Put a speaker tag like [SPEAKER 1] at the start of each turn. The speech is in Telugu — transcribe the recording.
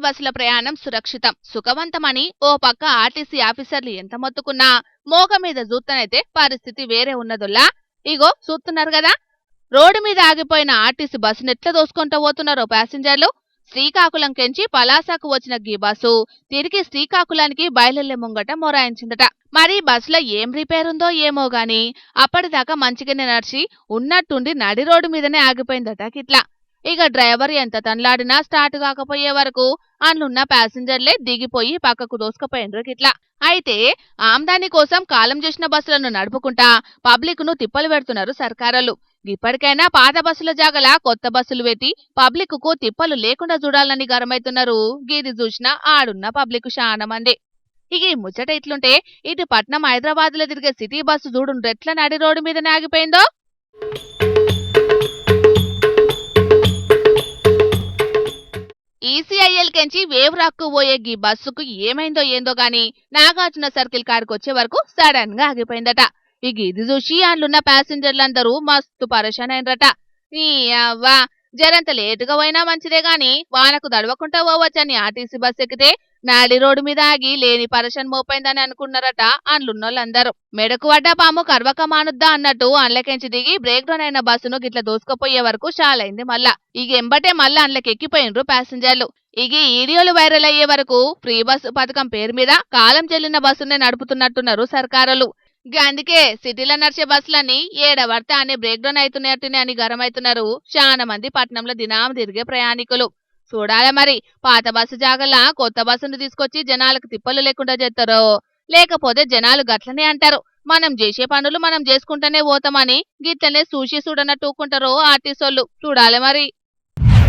[SPEAKER 1] బస్సుల ప్రయాణం సురక్షితం, సుఖవంతమని ఓ పక్క ఆర్టీసీ ఆఫీసర్లు ఎంత మొత్తుకున్నా మోగ మీద చూస్తనైతే పరిస్థితి వేరే ఉన్నదుల్లా. ఇగో చూస్తున్నారు కదా, రోడ్డు మీద ఆగిపోయిన ఆర్టీసీ బస్సును ఎట్లా దోసుకుంటూ పోతున్నారో ప్యాసింజర్లు. శ్రీకాకుళం కెంచి పలాసకు వచ్చిన గీ బస్సు తిరిగి శ్రీకాకుళానికి బయలుదేరే ముంగట మొరాయించిందట. మరి బస్సులో ఏం రిపేర్ ఉందో ఏమో గాని అప్పటిదాకా మంచిగానే నడిచి ఉన్నట్టుండి నడి రోడ్డు మీదనే ఆగిపోయిందట గిట్లా. ఇక డ్రైవర్ ఎంత తన్లాడినా స్టార్ట్ కాకపోయే వరకు అందులున్న ప్యాసింజర్లే దిగిపోయి పక్కకు దోసుకుపోయిండ్రు గిట్లా. అయితే ఆమ్దాని కోసం కాలం చేసిన బస్సులను నడుపుకుంటా పబ్లిక్ ను తిప్పలు పెడుతున్నారు సర్కారులు. ఇప్పటికైనా పాత బస్సుల జాగల కొత్త బస్సులు పెట్టి పబ్లిక్ కు తిప్పలు లేకుండా చూడాలని గరమైతున్నారు. గీది చూసిన ఆడున్న పబ్లిక్ చాలా మంది. ఇక ఈ ముచ్చట ఇట్లుంటే ఇటు పట్నం హైదరాబాద్ లో తిరిగే సిటీ బస్సు చూడు ఎట్లా నడి రోడ్డు మీదనే ఆగిపోయిందో. ఈసీఐఎల్ కెంచి వేవ్ రాక్కు పోయే గీ బస్సుకు ఏమైందో ఏందో గాని నాగార్జున సర్కిల్ కాడికి వచ్చే వరకు సడన్ గా ఆగిపోయిందట. ఇక ఇది చూసి అందులున్న ప్యాసింజర్లందరూ మస్తు పరేషాన్ అయినరట. ఈ అవ్వా జరంత లేటుగా పోయినా మంచిదే గాని వానకు దడవకుండా పోవచ్చని ఆర్టీసీ బస్ ఎక్కితే నాడి రోడ్డు మీద ఆగి లేని పరేషాన్ మోపైందని అనుకున్నారట అందులున్నోళ్ళందరూ. మెడకు వడ్డ పాము కర్వక మానుద్దా అన్నట్టు అండ్లకెంచి దిగి బ్రేక్ డౌన్ అయిన బస్సును గిట్ల దోసుకుపోయే వరకు చాలైంది మళ్ళా. ఇక ఎంబటే మళ్ళా అండ్లకెక్కిపోయినరు ప్యాసింజర్లు. ఇక వీడియోలు వైరల్ అయ్యే వరకు ఫ్రీ బస్సు పథకం పేరు మీద కాలం చెల్లిన బస్సునే నడుపుతున్నట్టున్నారు సర్కారులు. అందుకే సిటీలో నడిచే బస్సులన్నీ ఏడవర్త అనే బ్రేక్ డౌన్ అవుతున్నట్టునే అని గరమైతున్నారు చాలా మంది పట్నంలో దినాం తిరిగే ప్రయాణికులు. చూడాల మరి పాత బస్సు జాగల్లా కొత్త బస్సును తీసుకొచ్చి జనాలకు తిప్పలు లేకుండా చేస్తారో లేకపోతే జనాలు గట్లనే అంటారు మనం చేసే పనులు మనం చేసుకుంటూనే పోతామని గిట్లనే చూసి చూడనట్టు ఊకుంటారో ఆర్టీసోళ్ళు. చూడాలి మరి.